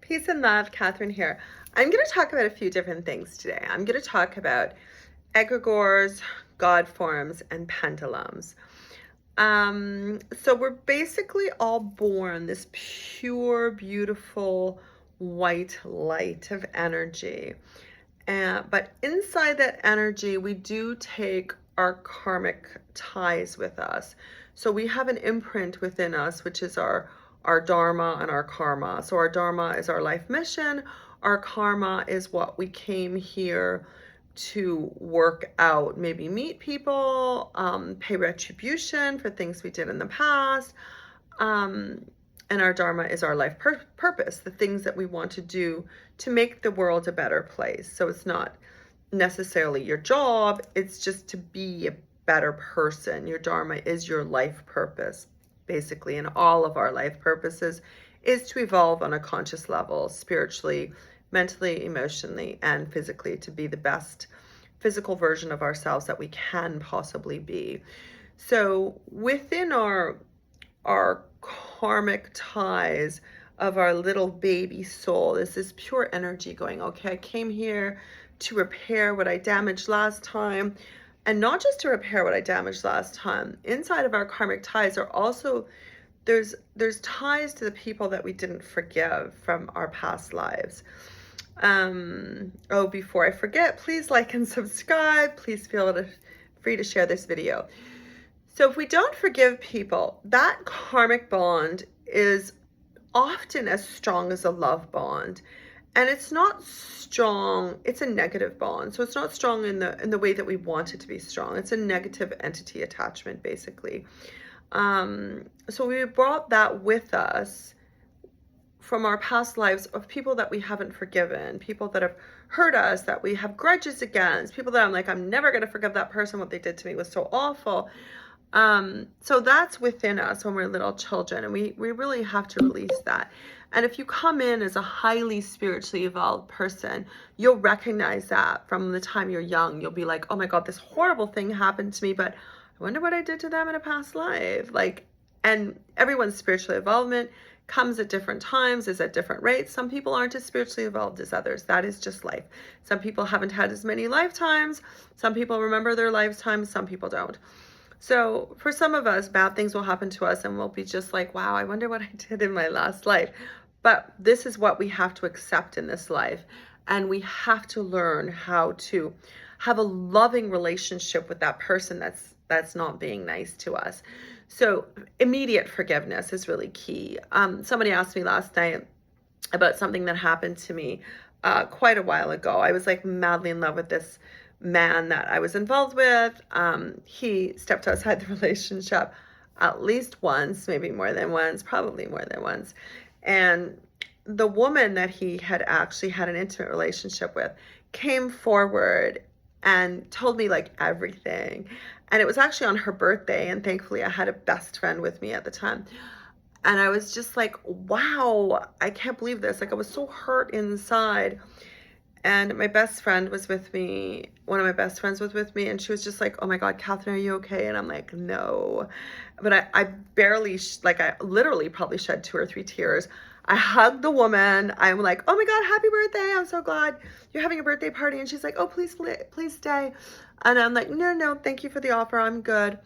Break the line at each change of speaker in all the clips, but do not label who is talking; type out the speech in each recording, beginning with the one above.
Peace and love, Catherine here. I'm going to talk about a few different things today. I'm going to talk about egregores, God-forms, and pendulums. So we're basically all born this pure, beautiful, white light of energy. But inside that energy, we do take our karmic ties with us. So we have an imprint within us, which is our dharma and our karma. So our dharma is our life mission. Our karma is what we came here to work out, maybe meet people, pay retribution for things we did in the past. And our dharma is our life purpose, the things that we want to do to make the world a better place. So it's not necessarily your job, it's just to be a better person. Your dharma is your life purpose, basically, and all of our life purposes is to evolve on a conscious level, spiritually, mentally, emotionally, and physically, to be the best physical version of ourselves that we can possibly be. So within our karmic ties of our little baby soul is this pure energy going, okay, I came here to repair what I damaged last time. And not just to repair what I damaged last time. Inside of our karmic ties are also, there's ties to the people that we didn't forgive from our past lives. Before I forget, please like and subscribe. Please feel free to share this video. So if we don't forgive people, that karmic bond is often as strong as a love bond. And it's not strong, it's a negative bond. So it's not strong in the way that we want it to be strong. It's a negative entity attachment, basically. So we brought that with us from our past lives of people that we haven't forgiven, people that have hurt us, that we have grudges against, people that I'm like, I'm never going to forgive that person. What they did to me was so awful. So that's within us when we're little children, and we really have to release that. And if you come in as a highly spiritually evolved person, you'll recognize that from the time you're young. You'll be like, oh my God, this horrible thing happened to me, but I wonder what I did to them in a past life. And everyone's spiritual evolvement comes at different times, is at different rates. Some people aren't as spiritually evolved as others. That is just life. Some people haven't had as many lifetimes. Some people remember their lifetimes. Some people don't. So for some of us, bad things will happen to us and we'll be just like, wow, I wonder what I did in my last life. But this is what we have to accept in this life. And we have to learn how to have a loving relationship with that person that's not being nice to us. So immediate forgiveness is really key. Somebody asked me last night about something that happened to me quite a while ago. I was like madly in love with this man that I was involved with. He stepped outside the relationship at least once, maybe more than once, probably more than once. And the woman that he had actually had an intimate relationship with came forward and told me like everything. And it was actually on her birthday. And thankfully I had a best friend with me at the time. And I was just like, wow, I can't believe this. Like I was so hurt inside. And my best friend was with me, one of my best friends was with me, and she was just like, oh my God, Catherine, are you okay? And I'm like, no. But I barely, I literally probably shed 2 or 3 tears. I hugged the woman. I'm like, oh my God, happy birthday. I'm so glad you're having a birthday party. And she's like, oh, please stay. And I'm like, no, thank you for the offer. I'm good.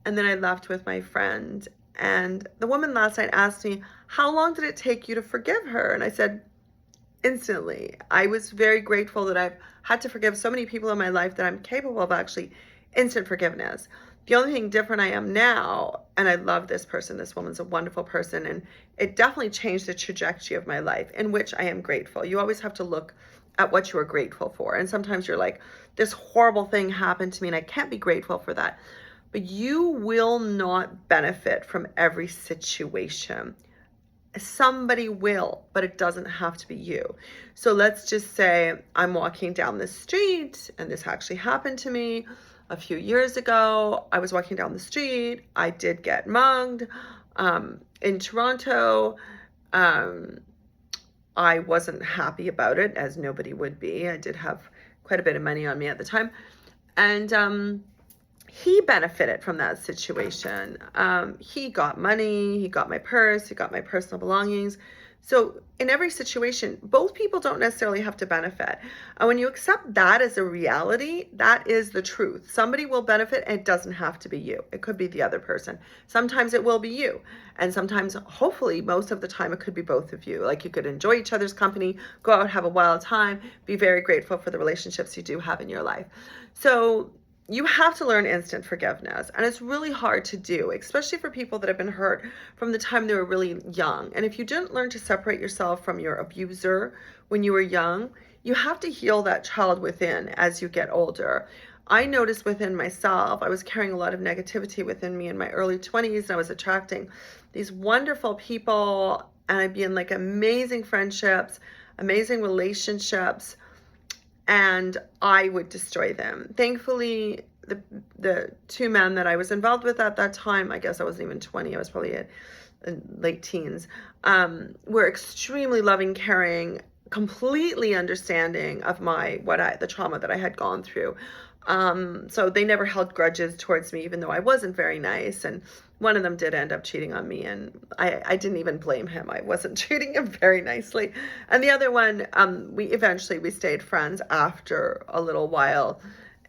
And then I left with my friend. And the woman last night asked me, how long did it take you to forgive her? And I said, instantly. I was very grateful that I've had to forgive so many people in my life that I'm capable of actually instant forgiveness. The only thing different I am now, and I love this person, this woman's a wonderful person, and it definitely changed the trajectory of my life, in which I am grateful. You always have to look at what you are grateful for. And sometimes you're like, this horrible thing happened to me and I can't be grateful for that. But you will not benefit from every situation. Somebody will, but it doesn't have to be you. So let's just say I'm walking down the street, and this actually happened to me a few years ago. I was walking down the street. I did get mugged in Toronto. I wasn't happy about it, as nobody would be. I did have quite a bit of money on me at the time. And he benefited from that situation. He got money, he got my purse, he got my personal belongings. So in every situation, both people don't necessarily have to benefit. And when you accept that as a reality, that is the truth. Somebody will benefit, and it doesn't have to be you. It could be the other person. Sometimes it will be you. And sometimes, hopefully, most of the time, it could be both of you. Like, you could enjoy each other's company, go out, have a wild time, be very grateful for the relationships you do have in your life. So you have to learn instant forgiveness, and it's really hard to do, especially for people that have been hurt from the time they were really young. And if you didn't learn to separate yourself from your abuser when you were young, you have to heal that child within as you get older. I noticed within myself, I was carrying a lot of negativity within me in my early 20s, and I was attracting these wonderful people, and I'd be in like amazing friendships, amazing relationships, and I would destroy them. Thankfully, the two men that I was involved with at that time, I guess I wasn't even 20, I was probably in late teens, were extremely loving, caring, completely understanding of the trauma that I had gone through. So they never held grudges towards me, even though I wasn't very nice. And one of them did end up cheating on me, and I didn't even blame him. I wasn't treating him very nicely. And the other one, we stayed friends after a little while,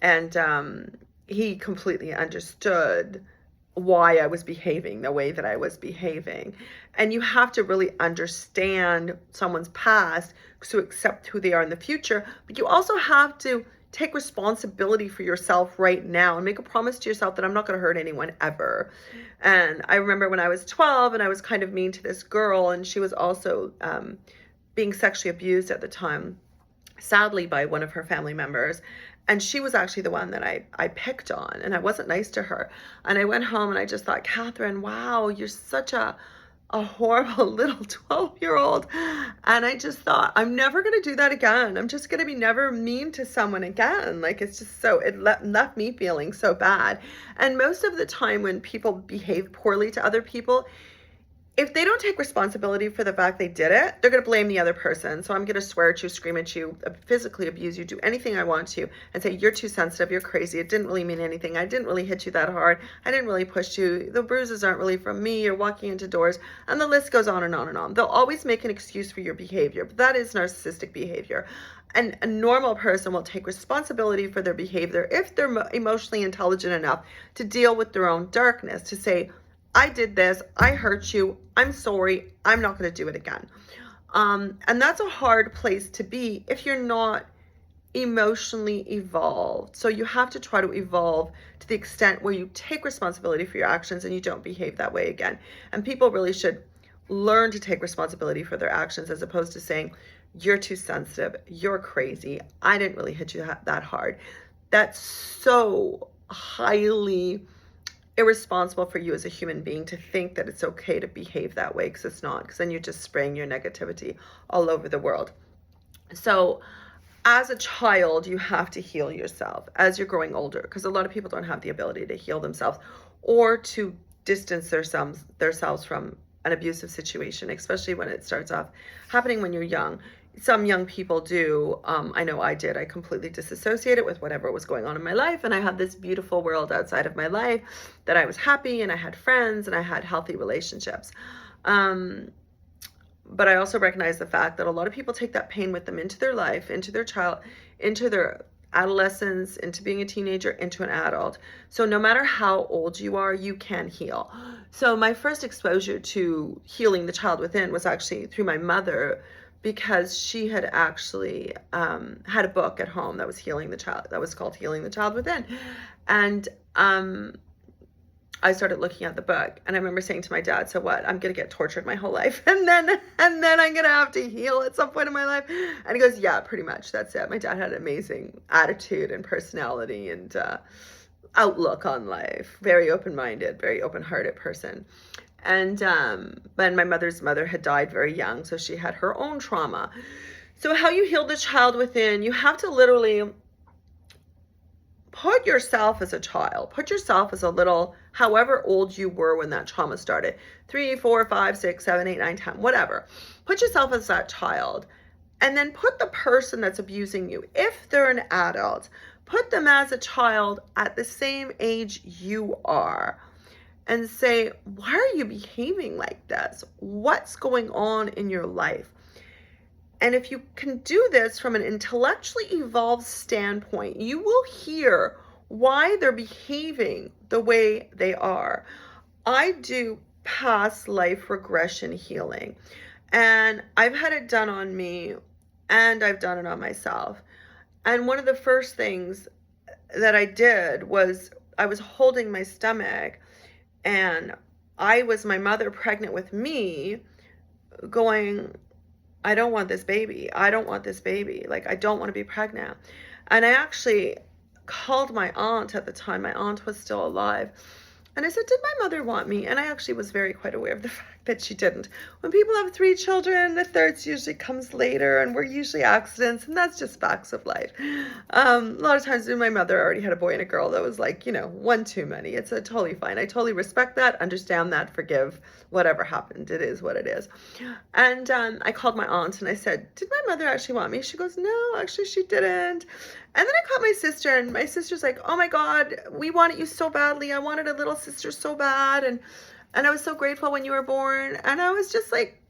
and he completely understood why I was behaving the way that I was behaving. And you have to really understand someone's past to accept who they are in the future, but you also have to take responsibility for yourself right now and make a promise to yourself that I'm not going to hurt anyone ever. And I remember when I was 12 and I was kind of mean to this girl, and she was also being sexually abused at the time, sadly, by one of her family members. And she was actually the one that I picked on, and I wasn't nice to her. And I went home and I just thought, Catherine, wow, you're such a horrible little 12-year-old. And I just thought, I'm never going to do that again. I'm just going to be never mean to someone again. Like, it's just it left me feeling so bad. And most of the time when people behave poorly to other people, if they don't take responsibility for the fact they did it, they're going to blame the other person. So I'm going to swear at you, scream at you, physically abuse you, do anything I want to, and say, you're too sensitive, you're crazy, it didn't really mean anything, I didn't really hit you that hard, I didn't really push you, the bruises aren't really from me, you're walking into doors, and the list goes on and on and on. They'll always make an excuse for your behavior, but that is narcissistic behavior. And a normal person will take responsibility for their behavior if they're emotionally intelligent enough to deal with their own darkness, to say, I did this, I hurt you, I'm sorry, I'm not going to do it again. And that's a hard place to be if you're not emotionally evolved. So you have to try to evolve to the extent where you take responsibility for your actions and you don't behave that way again. And people really should learn to take responsibility for their actions, as opposed to saying, you're too sensitive, you're crazy, I didn't really hit you that hard. That's so highly irresponsible for you as a human being to think that it's okay to behave that way, because it's not, because then you're just spraying your negativity all over the world. So as a child, you have to heal yourself as you're growing older, because a lot of people don't have the ability to heal themselves or to distance themselves from an abusive situation, especially when it starts off happening when you're young. Some young people do. I know I did. I completely disassociated with whatever was going on in my life, and I had this beautiful world outside of my life that I was happy, and I had friends, and I had healthy relationships. But I also recognize the fact that a lot of people take that pain with them into their life, into their adolescence, into being a teenager, into an adult. So no matter how old you are, you can heal. So my first exposure to healing the child within was actually through my mother, because she had actually had a book at home that was called Healing the Child Within. And I started looking at the book, and I remember saying to my dad, so what, I'm going to get tortured my whole life, and then I'm going to have to heal at some point in my life? And he goes, yeah, pretty much, that's it. My dad had an amazing attitude and personality and outlook on life, very open-minded, very open-hearted person. And but my mother's mother had died very young, so she had her own trauma. So how you heal the child within, you have to literally put yourself as a child, put yourself as a little, however old you were when that trauma started, 3, 4, 5, 6, 7, 8, 9, 10, whatever. Put yourself as that child, and then put the person that's abusing you, if they're an adult, put them as a child at the same age you are. and say, why are you behaving like this? What's going on in your life? And if you can do this from an intellectually evolved standpoint, you will hear why they're behaving the way they are. I do past life regression healing, and I've had it done on me, and I've done it on myself. And one of the first things that I did was I was holding my stomach, and I was my mother pregnant with me, going, I don't want this baby. I don't want this baby. Like, I don't want to be pregnant. And I actually called my aunt at the time. My aunt was still alive. And I said, did my mother want me? And I actually was very quite aware of the fact that she didn't. When people have 3 children, the third usually comes later, and we're usually accidents, and that's just facts of life. A lot of times my mother already had a boy and a girl that was like, 1 too many. It's totally fine. I totally respect that, understand that, forgive whatever happened. It is what it is. And I called my aunt and I said, did my mother actually want me? She goes, no, actually she didn't. And then I called my sister, and my sister's like, oh my God, we wanted you so badly. I wanted a little sister so bad. And I was so grateful when you were born. And I was just like,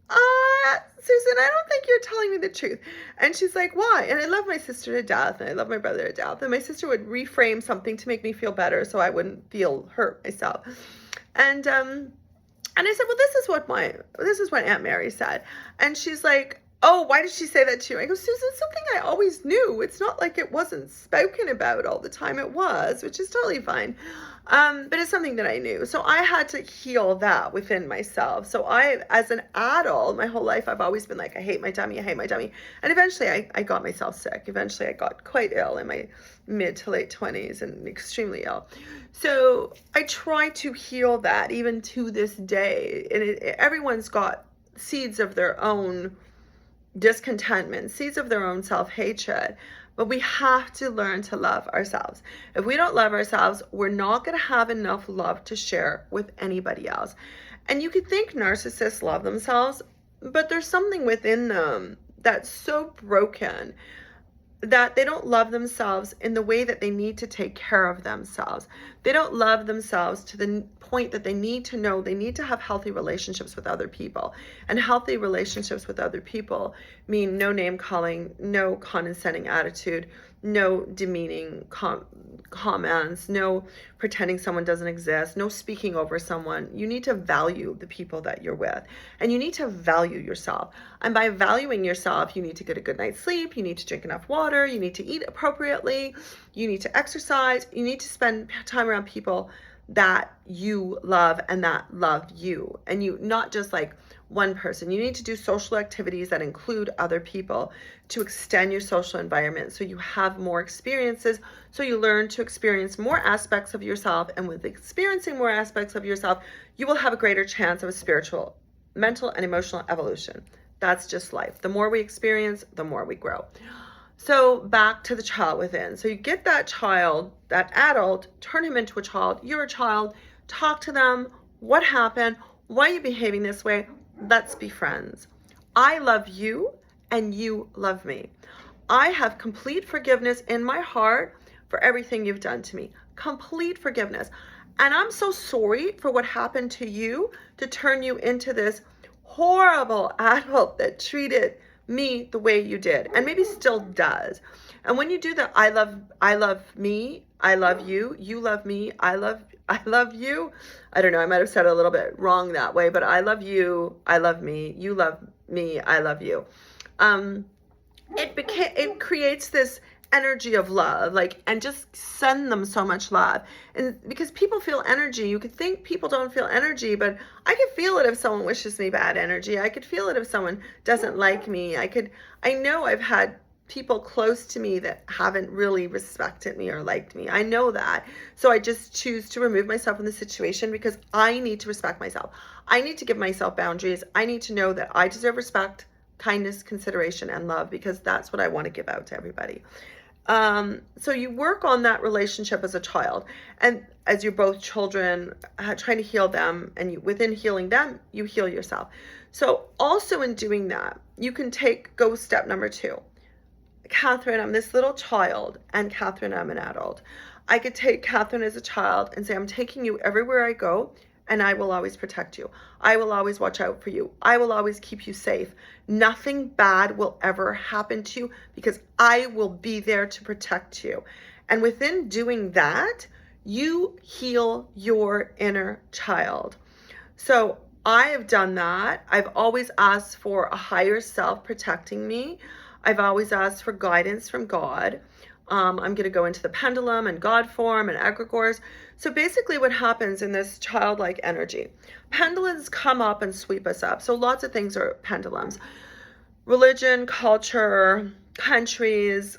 Susan, I don't think you're telling me the truth. And she's like, why? And I love my sister to death, and I love my brother to death. And my sister would reframe something to make me feel better so I wouldn't feel hurt myself. And I said, well, this is what Aunt Mary said. And she's like, oh, why did she say that to you? I go, Susan, it's something I always knew. It's not like it wasn't spoken about all the time. It was, which is totally fine. But it's something that I knew. So I had to heal that within myself. So I, as an adult, my whole life, I've always been like, I hate my tummy. I hate my tummy. And eventually I got myself sick. Eventually I got quite ill in my mid to late 20s, and extremely ill. So I try to heal that even to this day. And everyone's got seeds of their own discontentment, seeds of their own self-hatred, but we have to learn to love ourselves. If we don't love ourselves, we're not going to have enough love to share with anybody else. And you could think narcissists love themselves, but there's something within them that's so broken that they don't love themselves in the way that they need to take care of themselves. They don't love themselves to the point that they need to know they need to have healthy relationships with other people. And healthy relationships with other people mean no name calling, no condescending attitude, no demeaning comments, no pretending someone doesn't exist, no speaking over someone. You need to value the people that you're with, and you need to value yourself. And by valuing yourself, you need to get a good night's sleep, you need to drink enough water, you need to eat appropriately, you need to exercise, you need to spend time around people that you love and that love you. And you, not just like one person. You need to do social activities that include other people to extend your social environment so you have more experiences, so you learn to experience more aspects of yourself. And with experiencing more aspects of yourself, you will have a greater chance of a spiritual, mental, and emotional evolution. That's just life. The more we experience, the more we grow. So back to the child within. So you get that child, that adult, turn him into a child. You're a child. Talk to them. What happened? Why are you behaving this way? Let's be friends. I love you and you love me. I have complete forgiveness in my heart for everything you've done to me. Complete forgiveness. And I'm so sorry for what happened to you to turn you into this horrible adult that treated me the way you did, and maybe still does. And when you do that, I love me, I love you, you love me, I love you. I don't know, I might have said it a little bit wrong that way, but I love you, I love me, you love me, I love you. It creates this energy of love, like, and just send them so much love. And because people feel energy, you could think people don't feel energy, but I could feel it if someone wishes me bad energy. I could feel it if someone doesn't like me. I know I've had people close to me that haven't really respected me or liked me. I know that. So I just choose to remove myself from the situation because I need to respect myself. I need to give myself boundaries. I need to know that I deserve respect, kindness, consideration, and love, because that's what I want to give out to everybody. So you work on that relationship as a child, and as you're both children, trying to heal them, and within healing them, you heal yourself. So also in doing that, you can go step number 2. Catherine, I'm this little child, and Catherine, I'm an adult. I could take Catherine as a child and say, I'm taking you everywhere I go, and I will always protect you. I will always watch out for you. I will always keep you safe. Nothing bad will ever happen to you because I will be there to protect you. And within doing that, you heal your inner child. So I have done that. I've always asked for a higher self protecting me. I've always asked for guidance from God. I'm going to go into the pendulum and God form and egregores. So basically what happens in this childlike energy, pendulums come up and sweep us up. So lots of things are pendulums. Religion, culture, countries,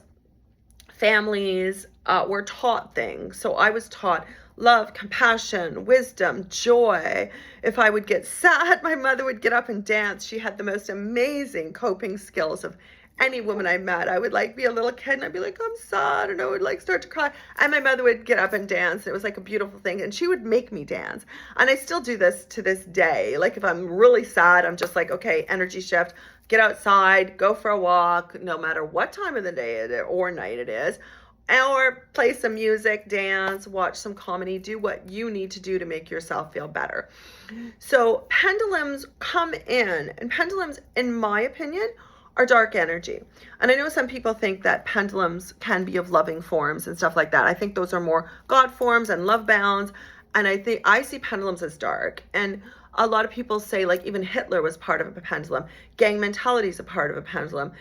families, were taught things. So I was taught love, compassion, wisdom, joy. If I would get sad, my mother would get up and dance. She had the most amazing coping skills of any woman I met. I would like be a little kid and I'd be like, I'm sad, and I would like start to cry. And my mother would get up and dance. It was like a beautiful thing. And she would make me dance. And I still do this to this day. Like if I'm really sad, I'm just like, okay, energy shift, get outside, go for a walk, no matter what time of the day or night it is. Or play some music, dance, watch some comedy, do what you need to do to make yourself feel better. So pendulums come in, and pendulums, in my opinion, are dark energy. And I know some people think that pendulums can be of loving forms and stuff like that. I think those are more God forms and love bounds. And I see pendulums as dark. And a lot of people say, like, even Hitler was part of a pendulum. Gang mentality is a part of a pendulum.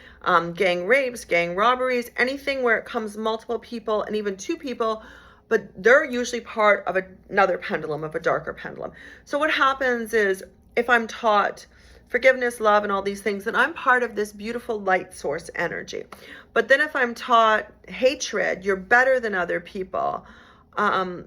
Gang rapes, gang robberies, anything where it comes multiple people and even two people, but they're usually part of another pendulum, of a darker pendulum. So what happens is, if I'm taught forgiveness, love, and all these things, then I'm part of this beautiful light source energy. But then if I'm taught hatred, you're better than other people, you're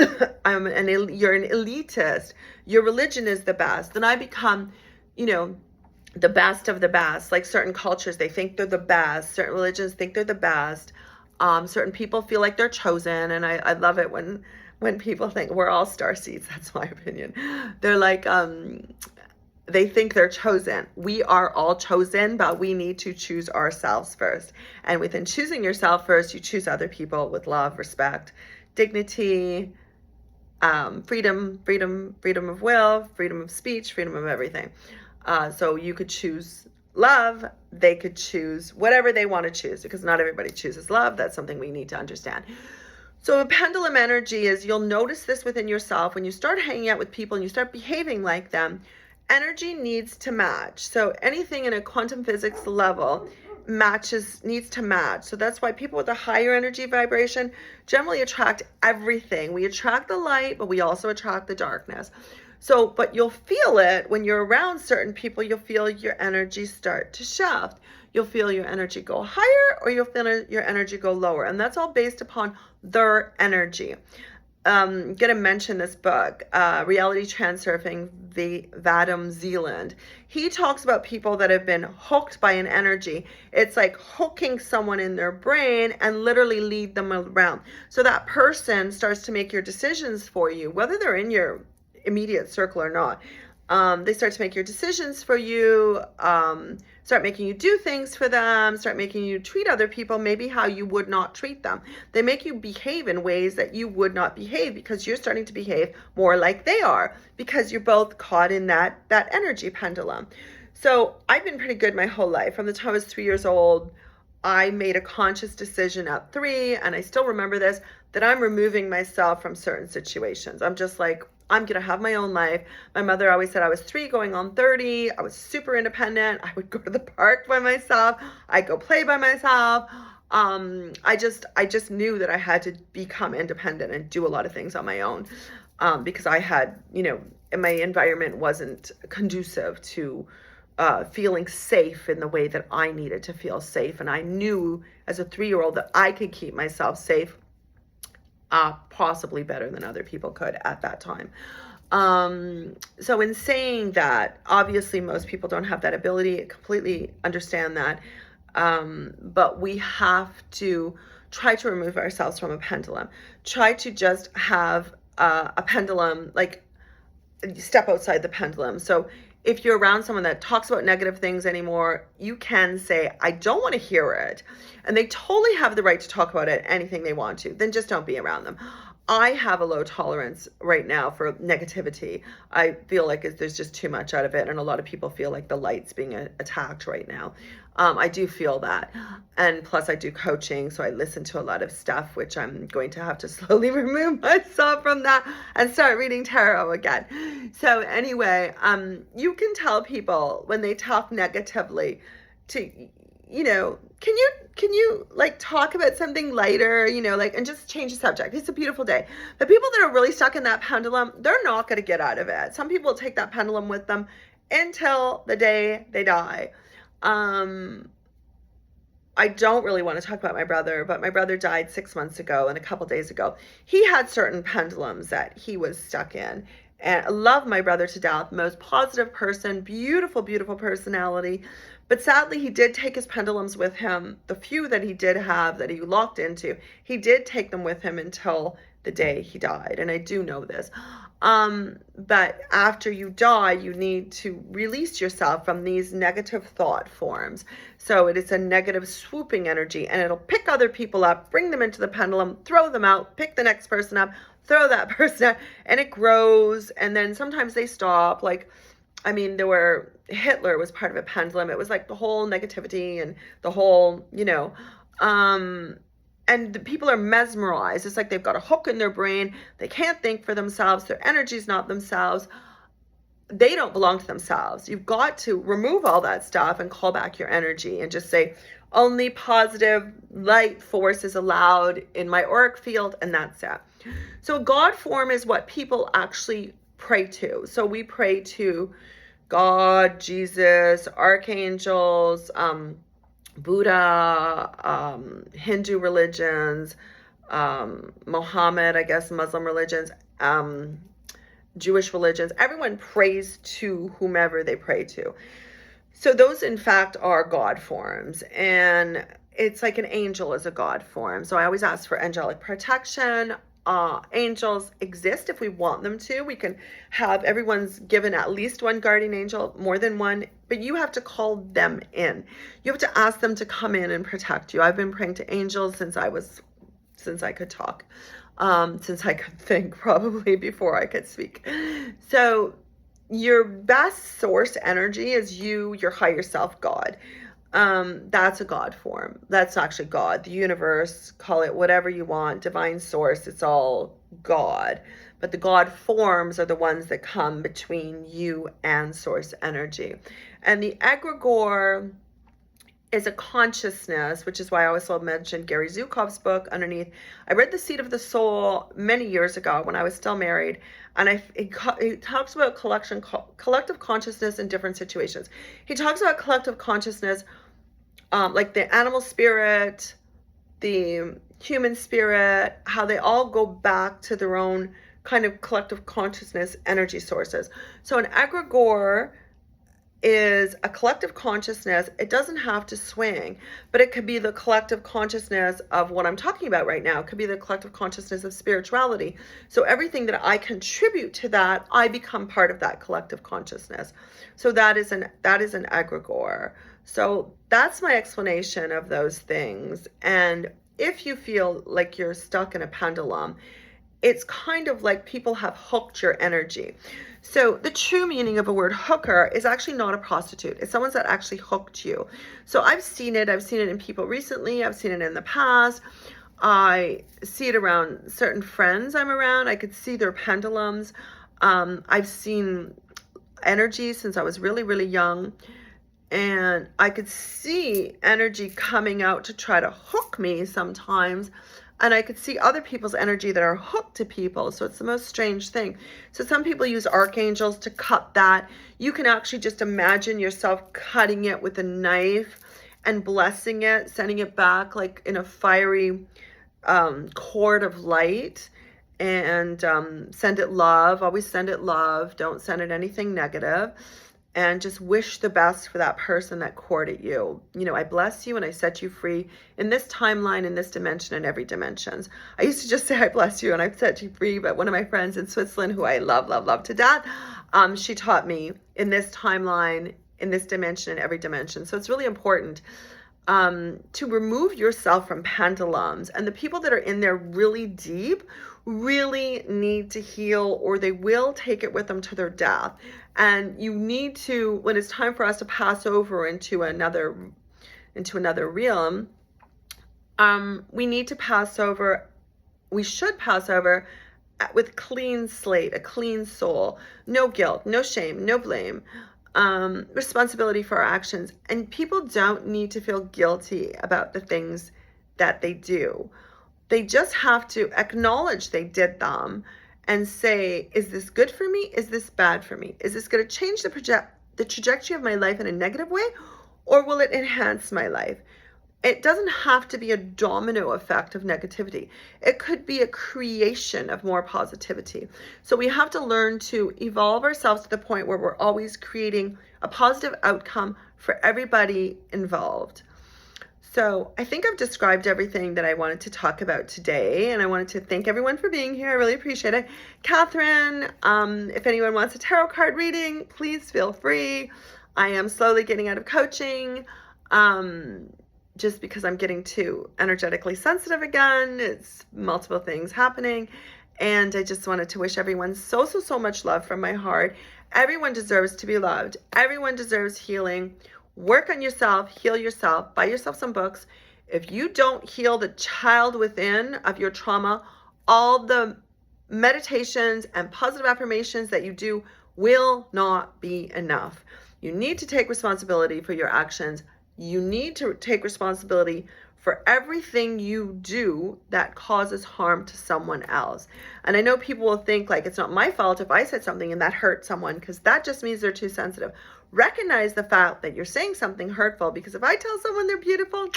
an elitist, your religion is the best, then I become, the best of the best. Like certain cultures, they think they're the best. Certain religions think they're the best. Certain people feel like they're chosen. And I love it when people think we're all star seeds. That's my opinion. They're like, they think they're chosen. We are all chosen, but we need to choose ourselves first. And within choosing yourself first, you choose other people with love, respect, dignity, freedom of will, freedom of speech, freedom of everything. So you could choose love. They could choose whatever they want to choose, because not everybody chooses love. That's something we need to understand. So a pendulum energy is, you'll notice this within yourself. When you start hanging out with people and you start behaving like them, energy needs to match. So anything in a quantum physics level needs to match. So that's why people with a higher energy vibration generally attract everything. We attract the light, but we also attract the darkness. So, but you'll feel it when you're around certain people. You'll feel your energy start to shift. You'll feel your energy go higher, or you'll feel your energy go lower. And that's all based upon their energy. Going to mention this book, Reality Transurfing, Vadim Zealand. He talks about people that have been hooked by an energy. It's like hooking someone in their brain and literally lead them around. So that person starts to make your decisions for you, whether they're in your immediate circle or not. They start to make your decisions for you, start making you do things for them, start making you treat other people maybe how you would not treat them. They make you behave in ways that you would not behave, because you're starting to behave more like they are, because you're both caught in that energy pendulum. So I've been pretty good my whole life. From the time I was 3 years old, I made a conscious decision at 3, and I still remember this, that I'm removing myself from certain situations. I'm just like, I'm going to have my own life. My mother always said I was 3 going on 30. I was super independent. I would go to the park by myself. I'd go play by myself. I just knew that I had to become independent and do a lot of things on my own, because I had, my environment wasn't conducive to feeling safe in the way that I needed to feel safe. And I knew as a 3-year-old that I could keep myself safe, possibly better than other people could at that time. So in saying that, obviously most people don't have that ability. I completely understand that. But we have to try to remove ourselves from a pendulum. Try to just have a pendulum, like step outside the pendulum. So if you're around someone that talks about negative things anymore, you can say, I don't want to hear it. And they totally have the right to talk about it, anything they want to. Then just don't be around them. I have a low tolerance right now for negativity. I feel like there's just too much out of it. And a lot of people feel like the light's being attacked right now. I do feel that. And plus I do coaching. So I listen to a lot of stuff, which I'm going to have to slowly remove myself from that and start reading tarot again. So anyway, you can tell people when they talk negatively to, can you like talk about something lighter, like, and just change the subject. It's a beautiful day. The people that are really stuck in that pendulum, they're not going to get out of it. Some people take that pendulum with them until the day they die. I don't really want to talk about my brother, but my brother died 6 months ago, and a couple days ago, he had certain pendulums that he was stuck in. And I love my brother to death, most positive person, beautiful, beautiful personality. But sadly, he did take his pendulums with him. The few that he did have that he locked into, he did take them with him until the day he died. And I do know this. But after you die, you need to release yourself from these negative thought forms. So it is a negative swooping energy, and it'll pick other people up, bring them into the pendulum, throw them out, pick the next person up, throw that person out, and it grows. And then sometimes they stop. Like, I mean, Hitler was part of a pendulum. It was like the whole negativity and the whole, and the people are mesmerized. It's like they've got a hook in their brain. They can't think for themselves. Their energy's not themselves. They don't belong to themselves. You've got to remove all that stuff and call back your energy and just say, only positive light force is allowed in my auric field, and that's it. So God form is what people actually pray to. So we pray to God, Jesus, archangels, Buddha, Hindu religions, Muhammad, I guess, Muslim religions, Jewish religions. Everyone prays to whomever they pray to. So those, in fact, are God forms. And it's like an angel is a God form. So I always ask for angelic protection. Angels exist if we want them to. We can have, everyone's given at least one guardian angel, more than one, but you have to call them in. You have to ask them to come in and protect you. I've been praying to angels since I could talk, since I could think, probably before I could speak. So your best source energy is your higher self, God. That's a God form. That's actually God, the universe, call it whatever you want, divine source, it's all God. But the God forms are the ones that come between you and source energy. And the egregore is a consciousness, which is why I also mentioned Gary Zukav's book underneath. I read The Seed of the Soul many years ago when I was still married, and it talks about collective consciousness in different situations. He talks about collective consciousness, like the animal spirit, the human spirit, how they all go back to their own kind of collective consciousness energy sources. So an egregore is a collective consciousness. It doesn't have to swing, but it could be the collective consciousness of what I'm talking about right now. It could be the collective consciousness of spirituality. So everything that I contribute to that, I become part of that collective consciousness. So that is an egregore. So that's my explanation of those things. And if you feel like you're stuck in a pendulum, it's kind of like people have hooked your energy. So the true meaning of a word hooker is actually not a prostitute. It's someone that actually hooked you. So I've seen it in people recently. I've seen it in the past. I see it around certain friends I'm around. I could see their pendulums. I've seen energy since I was really, really young. And I could see energy coming out to try to hook me sometimes. And I could see other people's energy that are hooked to people. So it's the most strange thing. So some people use archangels to cut that. You can actually just imagine yourself cutting it with a knife and blessing it, sending it back like in a fiery cord of light. And send it love. Always send it love. Don't send it anything negative. And just wish the best for that person that courted you. I bless you and I set you free in this timeline, in this dimension, and every dimensions. I used to just say I bless you and I set you free, but one of my friends in Switzerland, who I love, love, love to death, she taught me in this timeline, in this dimension, in every dimension. So it's really important to remove yourself from pendulums. And the people that are in there really deep really need to heal, or they will take it with them to their death. And you need to, when it's time for us to pass over into another realm, we need to pass over, we should pass over with clean slate, a clean soul, no guilt, no shame, no blame, responsibility for our actions. And people don't need to feel guilty about the things that they do. They just have to acknowledge they did them and say, is this good for me? Is this bad for me? Is this going to change the trajectory of my life in a negative way, or will it enhance my life? It doesn't have to be a domino effect of negativity. It could be a creation of more positivity. So we have to learn to evolve ourselves to the point where we're always creating a positive outcome for everybody involved. So I think I've described everything that I wanted to talk about today, and I wanted to thank everyone for being here. I really appreciate it. Catherine, if anyone wants a tarot card reading, please feel free. I am slowly getting out of coaching, just because I'm getting too energetically sensitive again. It's multiple things happening, and I just wanted to wish everyone so much love from my heart. Everyone deserves to be loved. Everyone deserves healing. Work on yourself, heal yourself, buy yourself some books. If you don't heal the child within of your trauma, all the meditations and positive affirmations that you do will not be enough. You need to take responsibility for your actions. You need to take responsibility for everything you do that causes harm to someone else. And I know people will think like, it's not my fault if I said something and that hurt someone, because that just means they're too sensitive. Recognize the fact that you're saying something hurtful, because if I tell someone they're beautiful,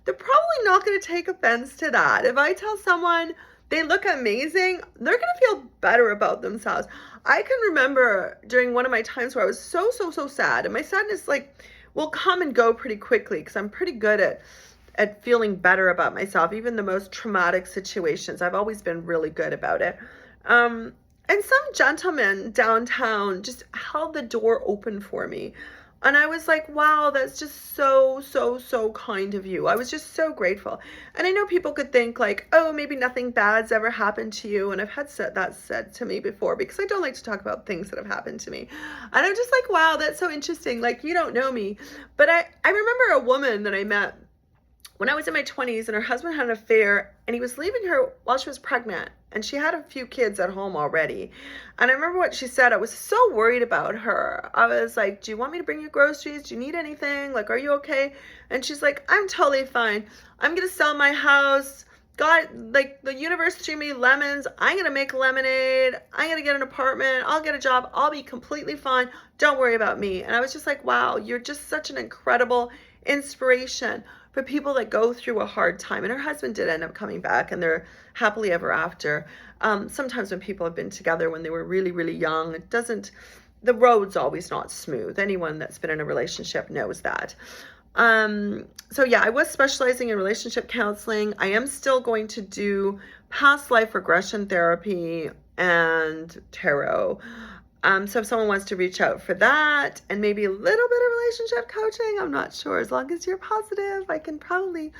they're probably not going to take offense to that. If I tell someone they look amazing, they're going to feel better about themselves. I can remember during one of my times where I was so sad, and my sadness will come and go pretty quickly, because I'm pretty good at feeling better about myself. Even the most traumatic situations, I've always been really good about it. And some gentleman downtown just held the door open for me. And I was like, wow, that's just so kind of you. I was just so grateful. And I know people could think like, oh, maybe nothing bad's ever happened to you. And I've had that said to me before, because I don't like to talk about things that have happened to me. And I'm just like, wow, that's so interesting. Like, you don't know me. But I remember a woman that I met when I was in my 20s, and her husband had an affair, and he was leaving her while she was pregnant, and she had a few kids at home already. And I remember what she said. I was so worried about her. I was like, do you want me to bring you groceries? Do you need anything? Like, are you okay? And she's like, I'm totally fine. I'm going to sell my house. God, like, the universe threw me lemons. I'm going to make lemonade. I'm going to get an apartment. I'll get a job. I'll be completely fine. Don't worry about me. And I was just like, wow, you're just such an incredible inspiration for people that go through a hard time. And her husband did end up coming back, and they're happily ever after. Sometimes when people have been together when they were really young, the road's always not smooth. Anyone that's been in a relationship knows that. So yeah, I was specializing in relationship counseling. I am still going to do past life regression therapy and tarot. So if someone wants to reach out for that, and maybe a little bit of relationship coaching, I'm not sure. As long as you're positive, I can probably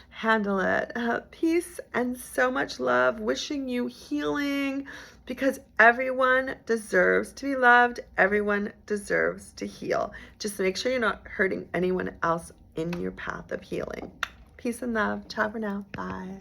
handle it. Peace and so much love. Wishing you healing, because everyone deserves to be loved. Everyone deserves to heal. Just make sure you're not hurting anyone else in your path of healing. Peace and love. Ciao for now. Bye.